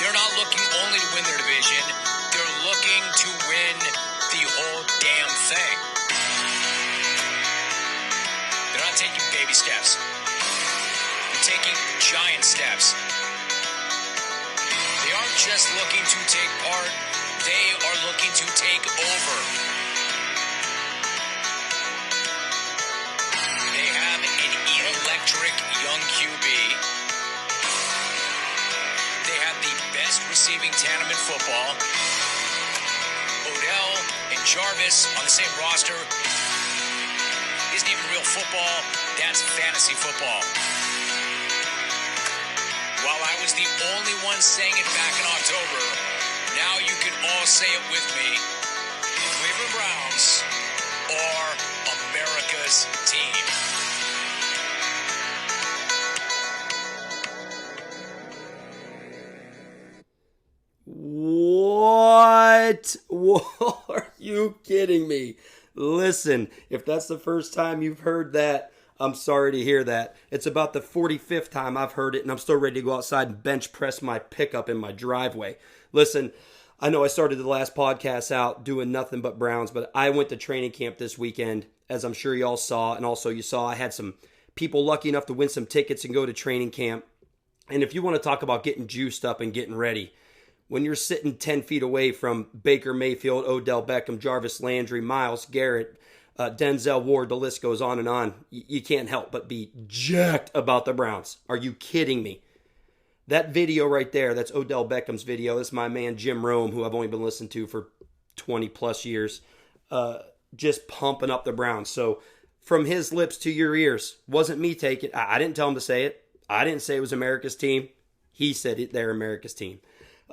They're not looking only to win their division. They're looking to win the whole damn thing. They're not taking baby steps. They're taking giant steps. They aren't just looking to take part. They are looking to take over. They have an electric young QB. They have the best receiving tandem in football. Odell and Jarvis on the same roster isn't even real football. That's fantasy football. While I was the only one saying it back in October, now you can all say it with me. The Cleveland Browns are America's team. What? Are you kidding me? Listen, if that's the first time you've heard that, I'm sorry to hear that. It's about the 45th time I've heard it, and I'm still ready to go outside and bench press my pickup in my driveway. Listen, I know I started the last podcast out doing nothing but Browns, but I went to training camp this weekend, as I'm sure y'all saw, and also you saw I had some people lucky enough to win some tickets and go to training camp. And if you want to talk about getting juiced up and getting ready, when you're sitting 10 feet away from Baker Mayfield, Odell Beckham, Jarvis Landry, Myles Garrett, Denzel Ward, the list goes on and on, you can't help but be jacked about the Browns. Are you kidding me? That video right there, that's Odell Beckham's video. That's my man Jim Rome, who I've only been listening to for 20 plus years, just pumping up the Browns. So from his lips to your ears, wasn't me taking it. I didn't tell him to say it. I didn't say it was America's team. He said it, they're America's team.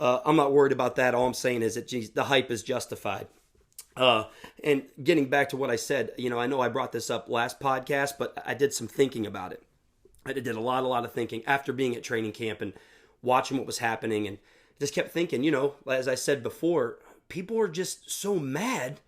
I'm not worried about that. All I'm saying is that the hype is justified. And getting back to what I said, I know I brought this up last podcast, but I did some thinking about it. I did a lot of thinking after being at training camp and watching what was happening, and just kept thinking, as I said before, people are just so mad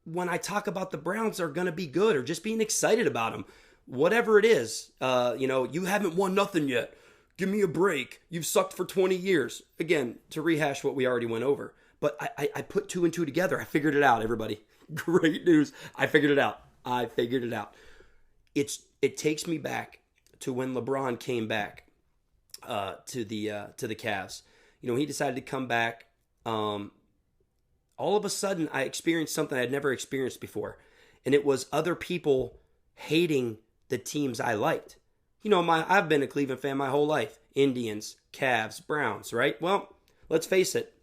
when I talk about the Browns are going to be good or just being excited about them. Whatever it is, you haven't won nothing yet. Give me a break. You've sucked for 20 years. Again, to rehash what we already went over. But I put two and two together. I figured it out, everybody. Great news. I figured it out. It takes me back to when LeBron came back to the Cavs. He decided to come back. All of a sudden, I experienced something I'd never experienced before. And it was other people hating the teams I liked. I've been a Cleveland fan my whole life. Indians, Cavs, Browns, right? Well, let's face it.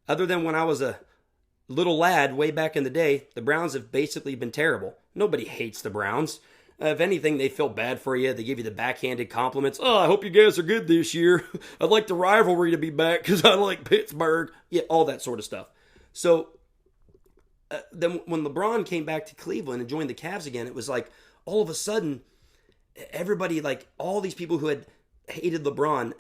Other than when I was a little lad way back in the day, the Browns have basically been terrible. Nobody hates the Browns. If anything, they feel bad for you. They give you the backhanded compliments. Oh, I hope you guys are good this year. I'd like the rivalry to be back because I like Pittsburgh. Yeah, all that sort of stuff. So then when LeBron came back to Cleveland and joined the Cavs again, it was like all of a sudden everybody, like all these people who had hated LeBron,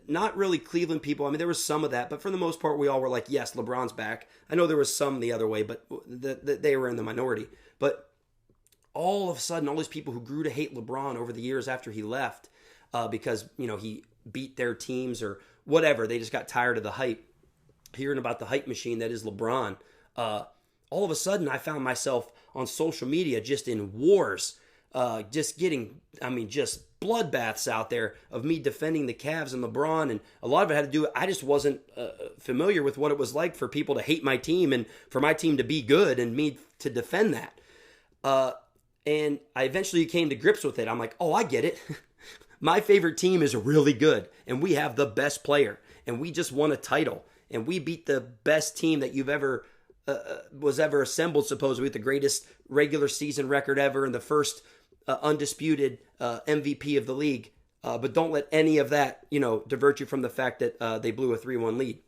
not really Cleveland people. I mean, there was some of that, but for the most part, we all were like, yes, LeBron's back. I know there was some the other way, but they were in the minority. But all of a sudden, all these people who grew to hate LeBron over the years after he left, because, he beat their teams or whatever, they just got tired of the hype, hearing about the hype machine that is LeBron. All of a sudden, I found myself on social media just in wars, just bloodbaths out there of me defending the Cavs and LeBron, and a lot of it had to do with I just wasn't familiar with what it was like for people to hate my team and for my team to be good and me to defend that. And I eventually came to grips with it. I'm like, oh, I get it. My favorite team is really good, and we have the best player, and we just won a title, and we beat the best team that you've ever was ever assembled, supposedly with the greatest regular season record ever and the first undisputed MVP of the league. But don't let any of that, divert you from the fact that they blew a 3-1 lead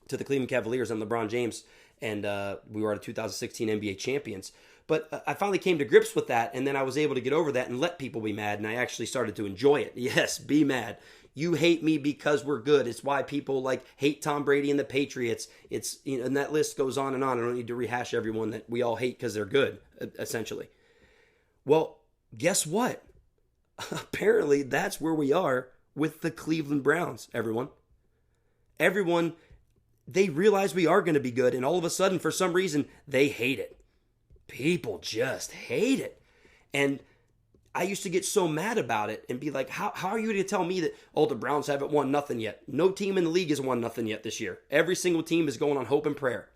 to the Cleveland Cavaliers and LeBron James, and we were the 2016 NBA champions. But I finally came to grips with that, and then I was able to get over that and let people be mad, and I actually started to enjoy it. Yes, be mad. You hate me because we're good. It's why people hate Tom Brady and the Patriots. It's and that list goes on and on. I don't need to rehash everyone that we all hate because they're good, essentially. Well, guess what? Apparently, that's where we are with the Cleveland Browns, everyone. everyone, they realize we are going to be good, and all of a sudden, for some reason, they hate it. People just hate it. And I used to get so mad about it and be like, how are you going to tell me that, oh, the Browns haven't won nothing yet? No team in the league has won nothing yet this year. Every single team is going on hope and prayer.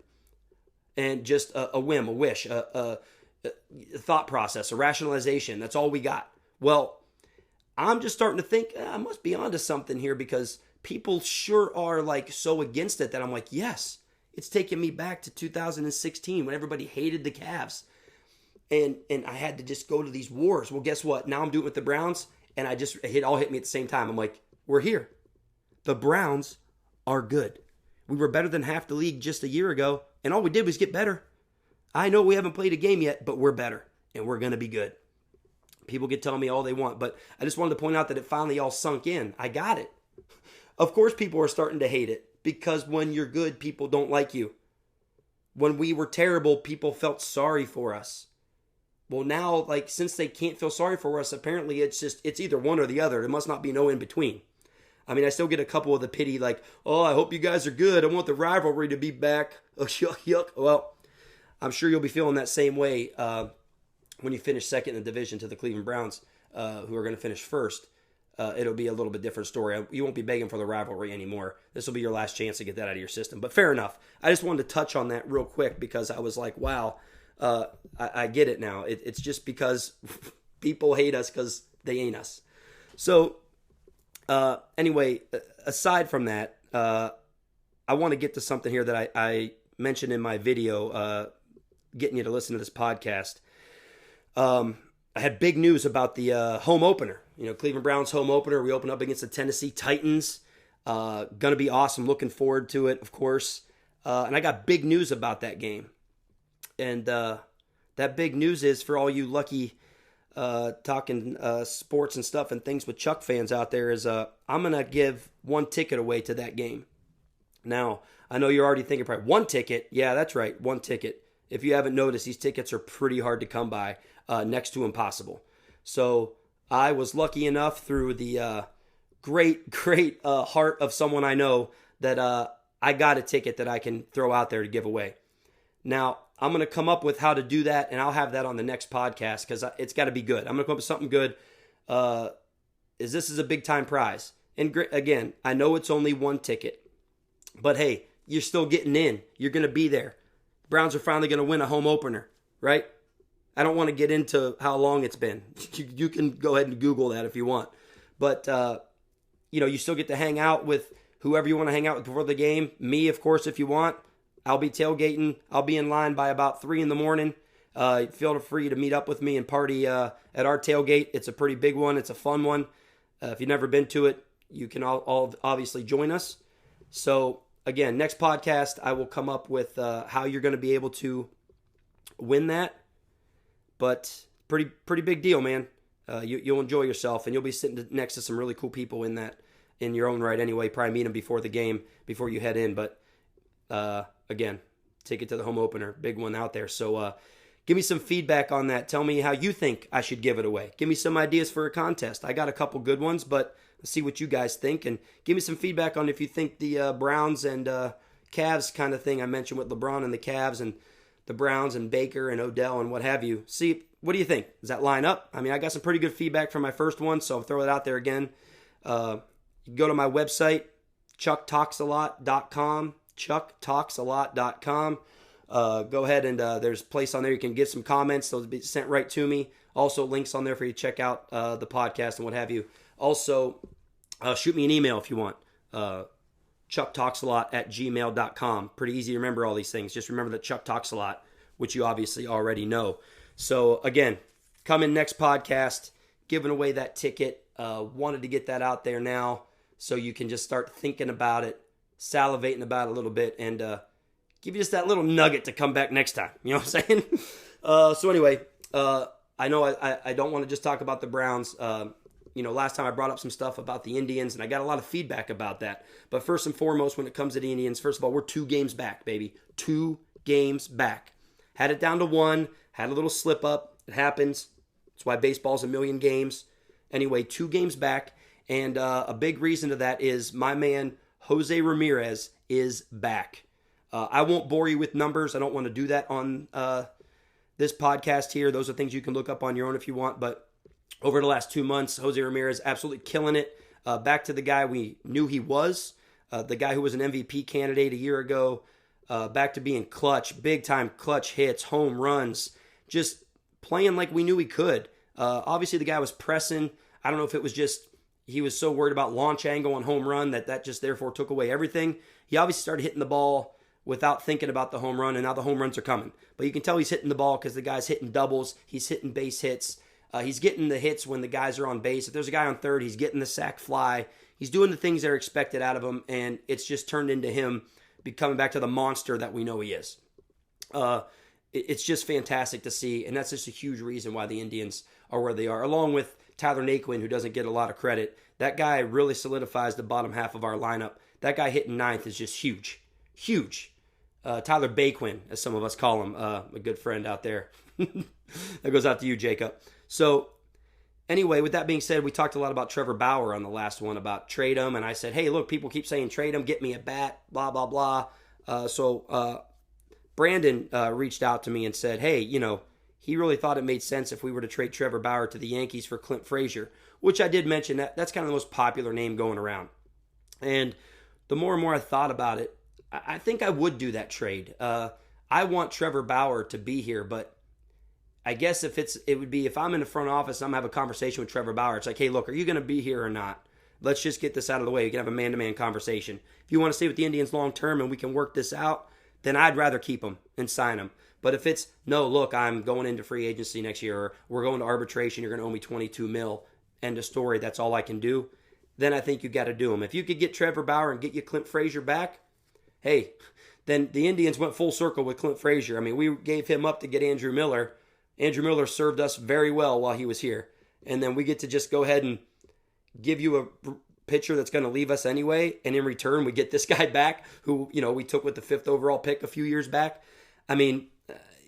And just a whim, a wish, a thought process, a rationalization. That's all we got. Well, I'm just starting to think, I must be onto something here, because people sure are like so against it that I'm like, yes, it's taking me back to 2016 when everybody hated the Cavs. And I had to just go to these wars. Well, guess what? Now I'm doing it with the Browns, and it all hit me at the same time. I'm like, we're here. The Browns are good. We were better than half the league just a year ago, and all we did was get better. I know we haven't played a game yet, but we're better, and we're going to be good. People can tell me all they want, but I just wanted to point out that it finally all sunk in. I got it. Of course, people are starting to hate it, because when you're good, people don't like you. When we were terrible, people felt sorry for us. Well, now, like, since they can't feel sorry for us, apparently it's either one or the other. There must not be no in between. I mean, I still get a couple of the pity, like, oh, I hope you guys are good. I want the rivalry to be back. Oh, yuck. Well, I'm sure you'll be feeling that same way when you finish second in the division to the Cleveland Browns, who are going to finish first. It'll be a little bit different story. You won't be begging for the rivalry anymore. This will be your last chance to get that out of your system. But fair enough. I just wanted to touch on that real quick, because I was like, wow, I get it now. It's just because people hate us because they ain't us. So anyway, aside from that, I want to get to something here that I mentioned in my video, getting you to listen to this podcast. I had big news about the home opener. You know, Cleveland Browns home opener. We open up against the Tennessee Titans. Gonna be awesome. Looking forward to it, of course. And I got big news about that game. And that big news is, for all you lucky talking sports and stuff and things with Chuck fans out there, is I'm going to give one ticket away to that game. Now, I know you're already thinking, probably, one ticket? Yeah, that's right, one ticket. If you haven't noticed, these tickets are pretty hard to come by, next to impossible. So I was lucky enough, through the great heart of someone I know, that I got a ticket that I can throw out there to give away. Now, I'm going to come up with how to do that, and I'll have that on the next podcast, because it's got to be good. I'm going to come up with something good. This is a big-time prize. And again, I know it's only one ticket, but hey, you're still getting in. You're going to be there. The Browns are finally going to win a home opener, right? I don't want to get into how long it's been. You can go ahead and Google that if you want. But, you still get to hang out with whoever you want to hang out with before the game. Me, of course, if you want. I'll be tailgating. I'll be in line by about 3 a.m. Feel free to meet up with me and party at our tailgate. It's a pretty big one. It's a fun one. If you've never been to it, you can all obviously join us. So, again, next podcast, I will come up with how you're going to be able to win that. But pretty big deal, man. You'll enjoy yourself, and you'll be sitting next to some really cool people in your own right anyway. Probably meet them before the game, before you head in. But again, ticket to the home opener, big one out there. So give me some feedback on that. Tell me how you think I should give it away. Give me some ideas for a contest. I got a couple good ones, but let's see what you guys think. And give me some feedback on if you think the Browns and Cavs kind of thing I mentioned with LeBron and the Cavs and the Browns and Baker and Odell and what have you. See, what do you think? Does that line up? I mean, I got some pretty good feedback from my first one, so I'll throw it out there again. You can go to my website, chucktalksalot.com. chucktalksalot.com. Go ahead and there's a place on there you can give some comments. They'll be sent right to me. Also, links on there for you to check out the podcast and what have you. Also, shoot me an email if you want. chucktalksalot@gmail.com. Pretty easy to remember all these things. Just remember that Chuck talks a lot, which you obviously already know. So, again, come in next podcast, giving away that ticket. Wanted to get that out there now so you can just start thinking about it, salivating about it a little bit, and give you just that little nugget to come back next time. You know what I'm saying? So anyway, I know I don't want to just talk about the Browns. Last time I brought up some stuff about the Indians, and I got a lot of feedback about that. But first and foremost, when it comes to the Indians, first of all, we're 2 games back, baby. 2 games back. Had it down to 1, had a little slip up. It happens. That's why baseball's a million games. Anyway, 2 games back, and a big reason to that is my man Jose Ramirez is back. I won't bore you with numbers. I don't want to do that on this podcast here. Those are things you can look up on your own if you want. But over the last 2 months, Jose Ramirez absolutely killing it. Back to the guy we knew he was, the guy who was an MVP candidate a year ago. Back to being clutch, big-time clutch hits, home runs, just playing like we knew he could. Obviously, the guy was pressing. I don't know if it was just he was so worried about launch angle on home run that just therefore took away everything. He obviously started hitting the ball without thinking about the home run, and now the home runs are coming. But you can tell he's hitting the ball because the guy's hitting doubles. He's hitting base hits. He's getting the hits when the guys are on base. If there's a guy on third, he's getting the sac fly. He's doing the things that are expected out of him, and it's just turned into him becoming back to the monster that we know he is. It's just fantastic to see, and that's just a huge reason why the Indians are where they are, along with Tyler Naquin, who doesn't get a lot of credit. That guy really solidifies the bottom half of our lineup. That guy hitting ninth is just huge. Huge. Tyler Baquin, as some of us call him, a good friend out there. That goes out to you, Jacob. So, anyway, with that being said, we talked a lot about Trevor Bauer on the last one, about trade him, and I said, hey, look, people keep saying trade him, get me a bat, blah, blah, blah. So Brandon reached out to me and said, hey, he really thought it made sense if we were to trade Trevor Bauer to the Yankees for Clint Frazier, which I did mention. That's kind of the most popular name going around. And the more and more I thought about it, I think I would do that trade. I want Trevor Bauer to be here, but I guess it would be if I'm in the front office and I'm having a conversation with Trevor Bauer, it's like, hey, look, are you going to be here or not? Let's just get this out of the way. We can have a man-to-man conversation. If you want to stay with the Indians long-term and we can work this out, then I'd rather keep him and sign him. But if it's, no, look, I'm going into free agency next year, or we're going to arbitration, you're going to owe me $22 million, end of story, that's all I can do, then I think you got to do him. If you could get Trevor Bauer and get you Clint Frazier back, hey, then the Indians went full circle with Clint Frazier. I mean, we gave him up to get Andrew Miller. Andrew Miller served us very well while he was here. And then we get to just go ahead and give you a pitcher that's going to leave us anyway. And in return, we get this guy back who, we took with the 5th overall pick a few years back. I mean,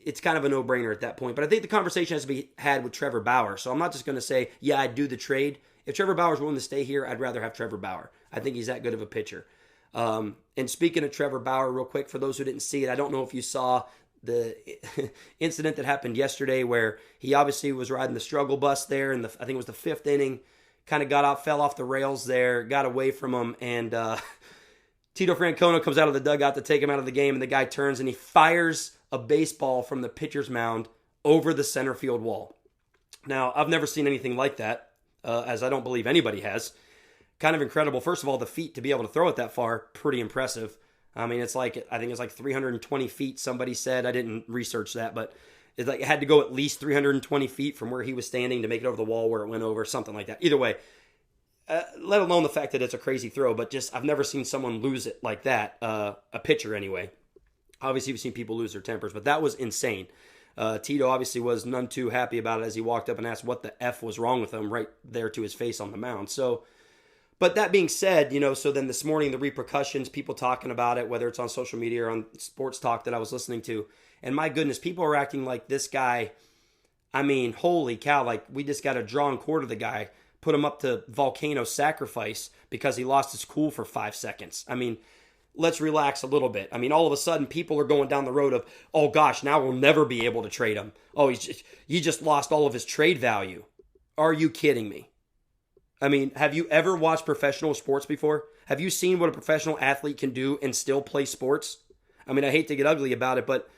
it's kind of a no-brainer at that point. But I think the conversation has to be had with Trevor Bauer. So I'm not just going to say, yeah, I'd do the trade. If Trevor Bauer's willing to stay here, I'd rather have Trevor Bauer. I think he's that good of a pitcher. And speaking of Trevor Bauer, real quick, for those who didn't see it, I don't know if you saw the incident that happened yesterday where he obviously was riding the struggle bus there, and I think it was the 5th inning, kind of fell off the rails there, got away from him, and Tito Francona comes out of the dugout to take him out of the game, and the guy turns and he fires a baseball from the pitcher's mound over the center field wall. Now, I've never seen anything like that, as I don't believe anybody has. Kind of incredible. First of all, the feet to be able to throw it that far, pretty impressive. I mean, I think it's like 320 feet, somebody said. I didn't research that, but it had to go at least 320 feet from where he was standing to make it over the wall where it went over, something like that. Either way, let alone the fact that it's a crazy throw, but just I've never seen someone lose it like that, a pitcher anyway. Obviously, we've seen people lose their tempers, but that was insane. Tito obviously was none too happy about it as he walked up and asked what the F was wrong with him right there to his face on the mound. So, but that being said, so then this morning, the repercussions, people talking about it, whether it's on social media or on sports talk that I was listening to, and my goodness, people are acting like this guy, I mean, holy cow, like we just got a draw and quarter the guy, put him up to volcano sacrifice because he lost his cool for 5 seconds. I mean, let's relax a little bit. I mean, all of a sudden, people are going down the road of, oh gosh, now we'll never be able to trade him. Oh, he just lost all of his trade value. Are you kidding me? I mean, have you ever watched professional sports before? Have you seen what a professional athlete can do and still play sports? I mean, I hate to get ugly about it, but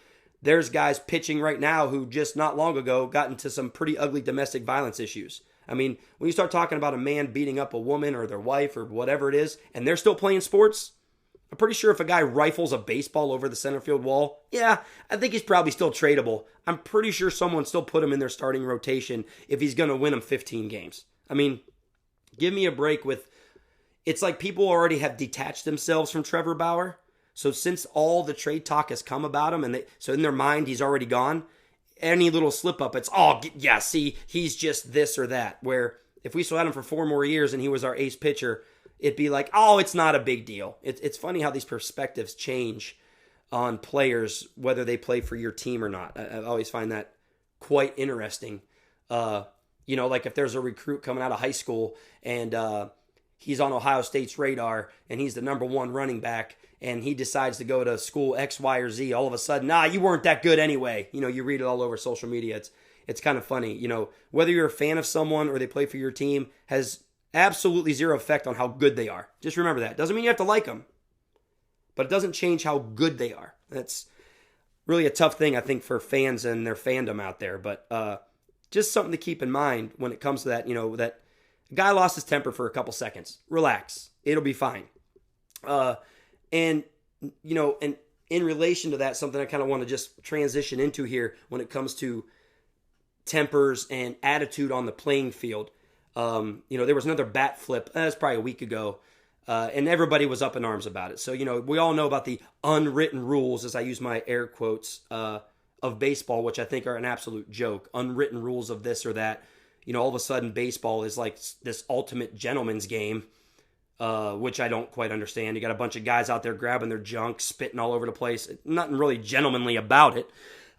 there's guys pitching right now who just not long ago got into some pretty ugly domestic violence issues. I mean, when you start talking about a man beating up a woman or their wife or whatever it is, and they're still playing sports, I'm pretty sure if a guy rifles a baseball over the center field wall, yeah, I think he's probably still tradable. I'm pretty sure someone still put him in their starting rotation if he's going to win them 15 games. I mean, give me a break with, it's like people already have detached themselves from Trevor Bauer. So since all the trade talk has come about him, so in their mind, he's already gone, any little slip up, it's, oh, yeah, see, he's just this or that. Where if we still had him for 4 more years and he was our ace pitcher, it'd be like, oh, it's not a big deal. It's funny how these perspectives change on players, whether they play for your team or not. I always find that quite interesting. Like if there's a recruit coming out of high school and he's on Ohio State's radar and he's the number one running back and he decides to go to school X, Y, or Z, all of a sudden, you weren't that good anyway. You read it all over social media. It's kind of funny. Whether you're a fan of someone or they play for your team has absolutely zero effect on how good they are. Just remember that. Doesn't mean you have to like them, but it doesn't change how good they are. That's really a tough thing, I think, for fans and their fandom out there. But just something to keep in mind when it comes to that, that guy lost his temper for a couple seconds. Relax. It'll be fine. And in relation to that, something I kind of want to just transition into here when it comes to tempers and attitude on the playing field. There was another bat flip. That's probably a week ago. And everybody was up in arms about it. So, we all know about the unwritten rules, as I use my air quotes, of baseball, which I think are an absolute joke. Unwritten rules of this or that. All of a sudden baseball is like this ultimate gentleman's game, which I don't quite understand. You got a bunch of guys out there grabbing their junk, spitting all over the place. Nothing really gentlemanly about it.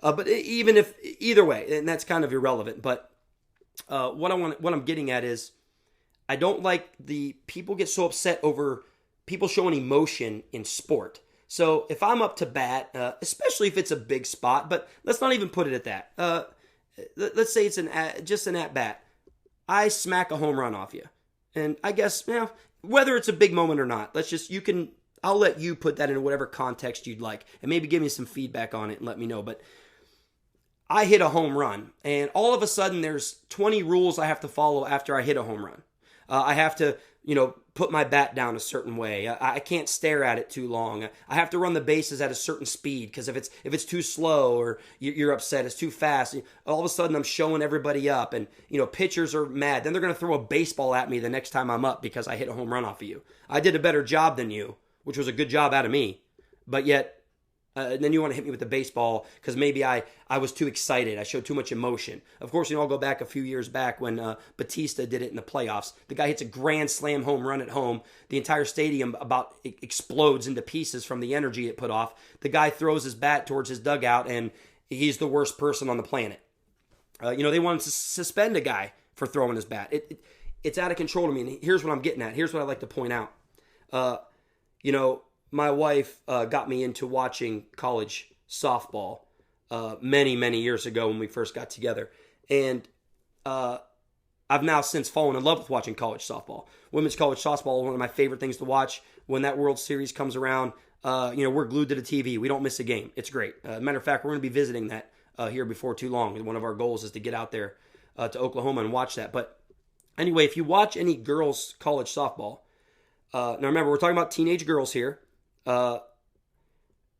But either way, and that's kind of irrelevant. But what I'm getting at is, I don't like the people get so upset over people showing emotion in sport. So if I'm up to bat, especially if it's a big spot, but let's not even put it at that. Let's say it's just an at bat. I smack a home run off you, and I guess whether it's a big moment or not, I'll let you put that in whatever context you'd like, and maybe give me some feedback on it and let me know. But I hit a home run, and all of a sudden there's 20 rules I have to follow after I hit a home run. I have to, put my bat down a certain way. I can't stare at it too long. I have to run the bases at a certain speed because if it's too slow or you're upset, it's too fast. All of a sudden I'm showing everybody up, and pitchers are mad. Then they're going to throw a baseball at me the next time I'm up because I hit a home run off of you. I did a better job than you, which was a good job out of me, but yet. Then you want to hit me with the baseball because maybe I was too excited. I showed too much emotion. Of course, I'll go back a few years back when Batista did it in the playoffs. The guy hits a grand slam home run at home. The entire stadium about explodes into pieces from the energy it put off. The guy throws his bat towards his dugout, and he's the worst person on the planet. They wanted to suspend a guy for throwing his bat. It's out of control to me. And here's what I'm getting at. Here's what I'd like to point out. My wife got me into watching college softball many, many years ago when we first got together. And I've now since fallen in love with watching college softball. Women's college softball is one of my favorite things to watch. When that World Series comes around, we're glued to the TV. We don't miss a game. It's great. Matter of fact, we're going to be visiting that here before too long. One of our goals is to get out there to Oklahoma and watch that. But anyway, if you watch any girls' college softball, now remember, we're talking about teenage girls here.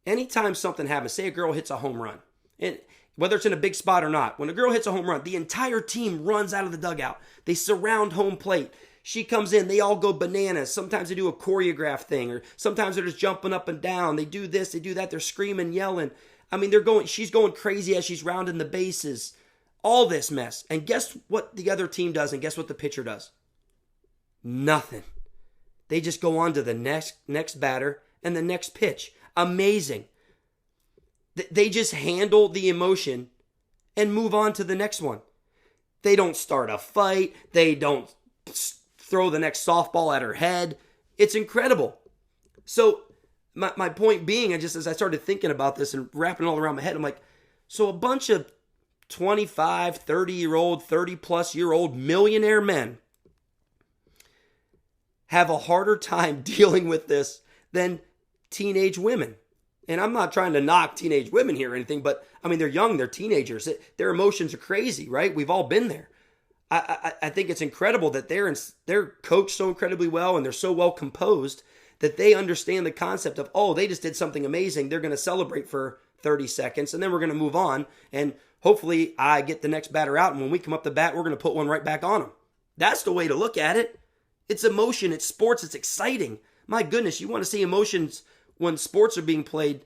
Anytime something happens, say a girl hits a home run, and whether it's in a big spot or not, when a girl hits a home run, the entire team runs out of the dugout. They surround home plate. She comes in, they all go bananas. Sometimes they do a choreographed thing, or sometimes they're just jumping up and down. They do this, they do that. They're screaming, yelling. She's going crazy as she's rounding the bases. All this mess. And guess what the other team does, and guess what the pitcher does? Nothing. They just go on to the next batter and the next pitch. Amazing. They just handle the emotion and move on to the next one. They don't start a fight. They don't throw the next softball at her head. It's incredible. So my point being, as I started thinking about this and wrapping it all around my head, I'm like, so a bunch of 25, 30-year-old, 30-plus-year-old millionaire men have a harder time dealing with this than teenage women. And I'm not trying to knock teenage women here or anything, but they're young, they're teenagers. Their emotions are crazy, right? We've all been there. I think it's incredible that they're coached so incredibly well and they're so well composed that they understand the concept of, they just did something amazing. They're going to celebrate for 30 seconds and then we're going to move on. And hopefully I get the next batter out. And when we come up the bat, we're going to put one right back on them. That's the way to look at it. It's emotion. It's sports. It's exciting. My goodness, you want to see emotions when sports are being played,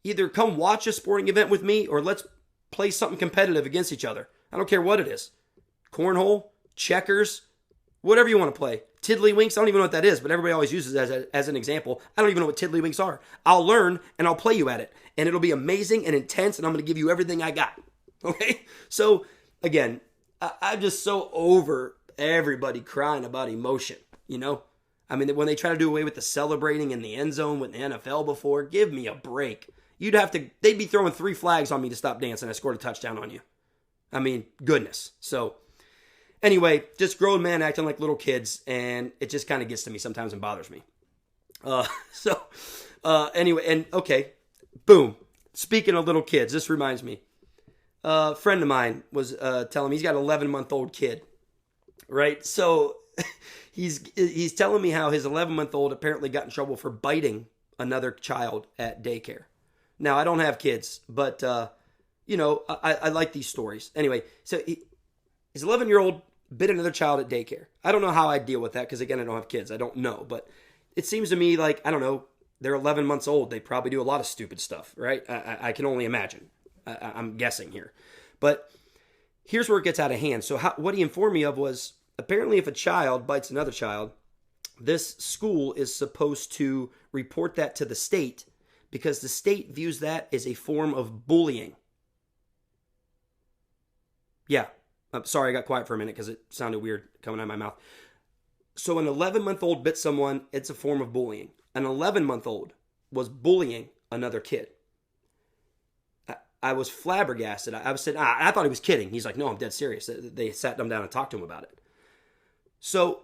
either come watch a sporting event with me or let's play something competitive against each other. I don't care what it is. Cornhole, checkers, whatever you want to play. Tiddlywinks, I don't even know what that is, but everybody always uses it as an example. I don't even know what tiddlywinks are. I'll learn and I'll play you at it. And it'll be amazing and intense and I'm going to give you everything I got. Okay? So, again, I'm just so over everybody crying about emotion, I mean, when they try to do away with the celebrating in the end zone with the NFL before, give me a break. They'd be throwing 3 flags on me to stop dancing. I scored a touchdown on you. I mean, goodness. So, anyway, just grown men acting like little kids, and it just kind of gets to me sometimes and bothers me. Anyway, and okay, boom. Speaking of little kids, this reminds me. A friend of mine was telling me he's got an 11-month-old kid, right? So he's telling me how his 11-month-old apparently got in trouble for biting another child at daycare. Now, I don't have kids, but, I like these stories. Anyway, so his 11-year-old bit another child at daycare. I don't know how I deal with that because, again, I don't have kids. I don't know, but it seems to me like, I don't know, they're 11 months old. They probably do a lot of stupid stuff, right? I can only imagine. I'm guessing here. But here's where it gets out of hand. So what he informed me of was apparently if a child bites another child, this school is supposed to report that to the state because the state views that as a form of bullying. Yeah. I'm sorry I got quiet for a minute because it sounded weird coming out of my mouth. So an 11-month-old bit someone, it's a form of bullying. An 11-month-old was bullying another kid. I was flabbergasted. I was saying, I thought he was kidding. He's like, no, I'm dead serious. They sat them down and talked to him about it. So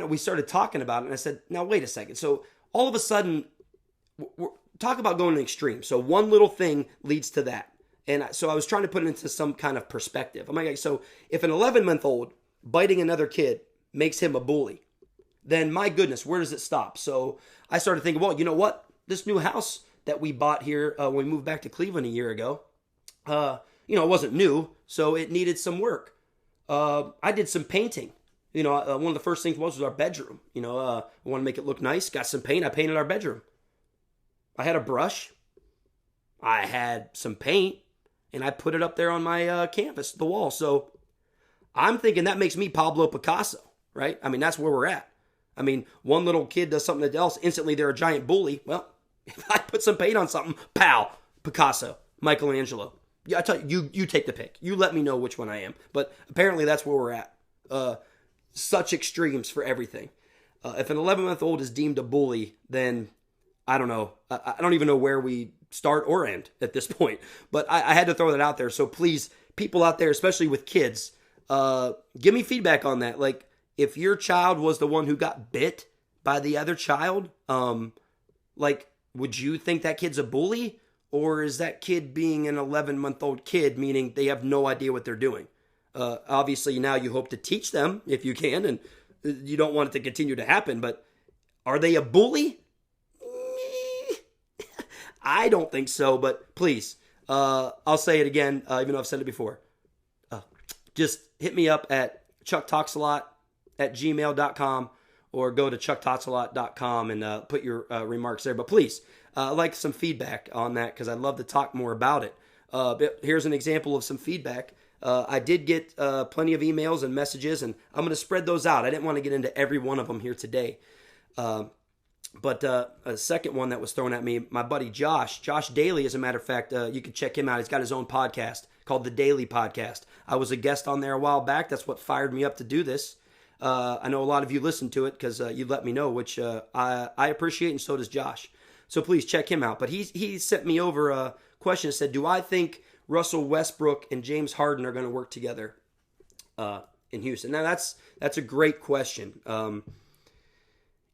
we started talking about it, and I said, now wait a second. So all of a sudden, talk about going to the extreme. So one little thing leads to that. And so I was trying to put it into some kind of perspective. I'm like, so if an 11-month-old biting another kid makes him a bully, then my goodness, where does it stop? So I started thinking, well, you know what? This new house that we bought here when we moved back to Cleveland a year ago, it wasn't new, so it needed some work. I did some painting. One of the first things was our bedroom. I want to make it look nice. Got some paint. I painted our bedroom. I had a brush. I had some paint, and I put it up there on my canvas, the wall. So I'm thinking that makes me Pablo Picasso, right? I mean, that's where we're at. I mean, one little kid does something else, instantly they're a giant bully. Well, if I put some paint on something, pow, Picasso, Michelangelo. Yeah, I tell you, you take the pick. You let me know which one I am. But apparently that's where we're at. Such extremes for everything. If an 11-month-old is deemed a bully, then I don't know. I don't even know where we start or end at this point. But I had to throw that out there. So please, people out there, especially with kids, give me feedback on that. Like, if your child was the one who got bit by the other child, would you think that kid's a bully? Or is that kid being an 11-month-old kid, meaning they have no idea what they're doing? Obviously, now you hope to teach them if you can, and you don't want it to continue to happen, but are they a bully? I don't think so, but please, I'll say it again, even though I've said it before. Just hit me up at chucktalksalot@gmail.com or go to chucktalksalot.com and put your remarks there. But please, I'd like some feedback on that because I'd love to talk more about it. Here's an example of some feedback. I did get plenty of emails and messages, and I'm going to spread those out. I didn't want to get into every one of them here today. But a second one that was thrown at me, my buddy Josh Daly, as a matter of fact, you can check him out. He's got his own podcast called The Daily Podcast. I was a guest on there a while back. That's what fired me up to do this. I know a lot of you listen to it because you let me know, which I appreciate, and so does Josh. So please check him out. But he sent me over a question that said, do I think Russell Westbrook and James Harden are going to work together in Houston? Now, that's a great question. And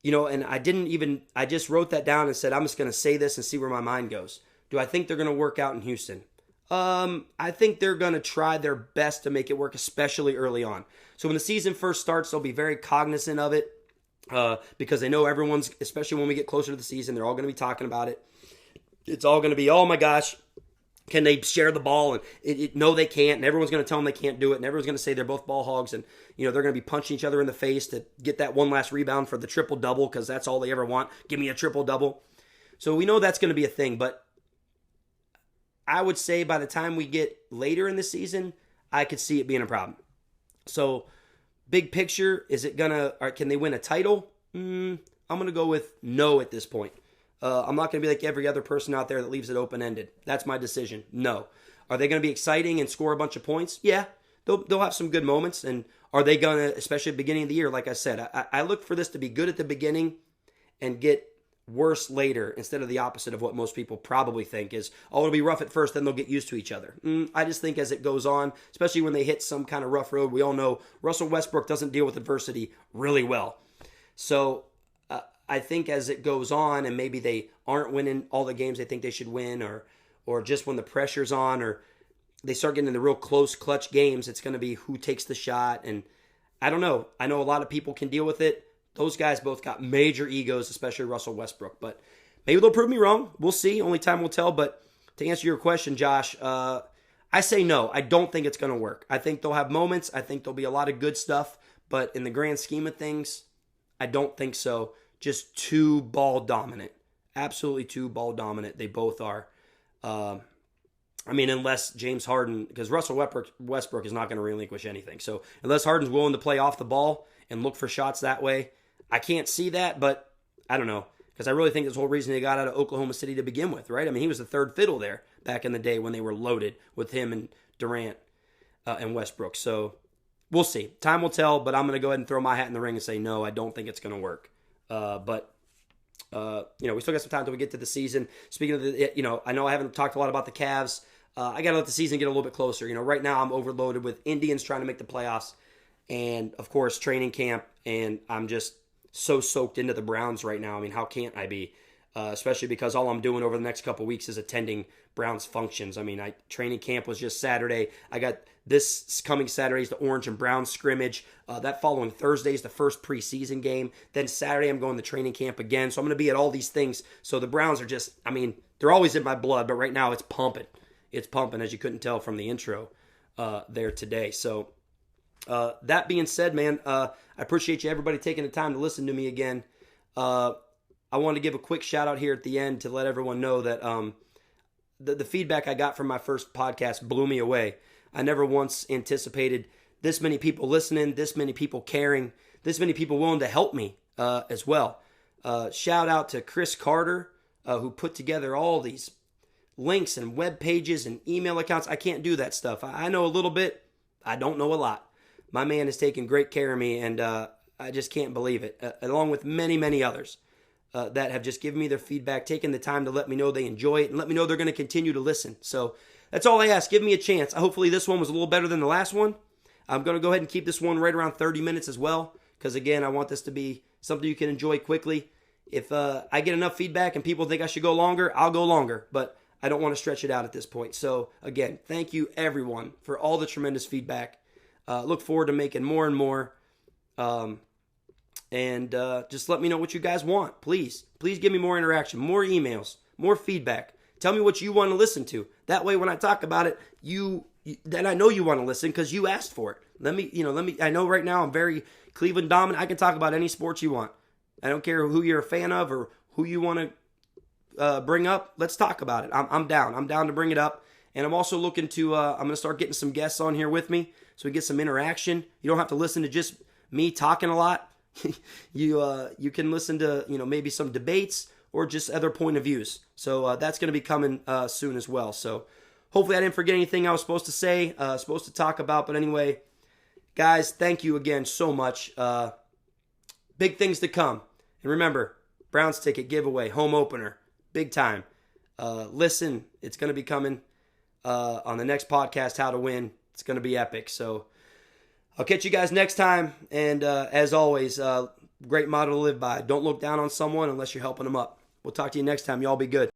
I just wrote that down and said, I'm just going to say this and see where my mind goes. Do I think they're going to work out in Houston? I think they're going to try their best to make it work, especially early on. So when the season first starts, they'll be very cognizant of it because they know everyone's, especially when we get closer to the season, they're all going to be talking about it. It's all going to be, oh my gosh, can they share the ball? And no, they can't. And everyone's going to tell them they can't do it. And everyone's going to say they're both ball hogs. And, they're going to be punching each other in the face to get that one last rebound for the triple-double because that's all they ever want. Give me a triple-double. So we know that's going to be a thing. But I would say by the time we get later in the season, I could see it being a problem. So big picture, can they win a title? I'm going to go with no at this point. I'm not going to be like every other person out there that leaves it open-ended. That's my decision. No. Are they going to be exciting and score a bunch of points? Yeah. they'll have some good moments. And are they going to, especially at the beginning of the year, like I said, I look for this to be good at the beginning and get worse later instead of the opposite of what most people probably think is, oh, it'll be rough at first, then they'll get used to each other. I just think as it goes on, especially when they hit some kind of rough road, we all know Russell Westbrook doesn't deal with adversity really well. So I think as it goes on and maybe they aren't winning all the games they think they should win, or just when the pressure's on, or they start getting in the real close clutch games, it's going to be who takes the shot. And I don't know. I know a lot of people can deal with it. Those guys both got major egos, especially Russell Westbrook. But maybe they'll prove me wrong. We'll see. Only time will tell. But to answer your question, Josh, I say no. I don't think it's going to work. I think they'll have moments. I think there'll be a lot of good stuff. But in the grand scheme of things, I don't think so. Just too ball dominant. Absolutely too ball dominant. They both are. Unless James Harden, because Russell Westbrook is not going to relinquish anything. So unless Harden's willing to play off the ball and look for shots that way, I can't see that. But I don't know, because I really think this whole reason they got out of Oklahoma City to begin with, right? I mean, he was the third fiddle there back in the day when they were loaded with him and Durant and Westbrook. So we'll see. Time will tell, but I'm going to go ahead and throw my hat in the ring and say no, I don't think it's going to work. But we still got some time until we get to the season. Speaking of the, I know I haven't talked a lot about the Cavs. I got to let the season get a little bit closer. Right now I'm overloaded with Indians trying to make the playoffs and, of course, training camp. And I'm just so soaked into the Browns right now. I mean, how can't I be? Especially because all I'm doing over the next couple of weeks is attending Browns functions. I mean, training camp was just Saturday. I got this coming Saturday's the Orange and Brown scrimmage. That following Thursday is the first preseason game. Then Saturday I'm going to training camp again. So I'm going to be at all these things. So the Browns are just, they're always in my blood, but right now it's pumping. It's pumping, as you couldn't tell from the intro there today. So that being said, man, I appreciate you, everybody, taking the time to listen to me again. I want to give a quick shout out here at the end to let everyone know that the feedback I got from my first podcast blew me away. I never once anticipated this many people listening, this many people caring, this many people willing to help me as well. Shout out to Chris Carter, who put together all these links and web pages and email accounts. I can't do that stuff. I know a little bit. I don't know a lot. My man has taken great care of me, and I just can't believe it, along with many, many others that have just given me their feedback, taken the time to let me know they enjoy it, and let me know they're going to continue to listen. So that's all I ask. Give me a chance. Hopefully this one was a little better than the last one. I'm going to go ahead and keep this one right around 30 minutes as well, because, again, I want this to be something you can enjoy quickly. If I get enough feedback and people think I should go longer, I'll go longer, but I don't want to stretch it out at this point. So, again, thank you, everyone, for all the tremendous feedback. Look forward to making more and more. And just let me know what you guys want. Please give me more interaction, more emails, more feedback. Tell me what you want to listen to. That way, when I talk about it, then I know you want to listen because you asked for it. Let me. I know right now I'm very Cleveland dominant. I can talk about any sports you want. I don't care who you're a fan of or who you want to bring up. Let's talk about it. I'm down. I'm down to bring it up. And I'm also looking to. I'm going to start getting some guests on here with me so we get some interaction. You don't have to listen to just me talking a lot. You can listen to maybe some debates or just other point of views. So that's going to be coming soon as well. So hopefully I didn't forget anything I was supposed to say, supposed to talk about. But anyway, guys, thank you again so much. Big things to come. And remember, Browns ticket giveaway, home opener, big time. Listen, it's going to be coming on the next podcast, How to Win. It's going to be epic. So I'll catch you guys next time. And as always, great motto to live by. Don't look down on someone unless you're helping them up. We'll talk to you next time. Y'all be good.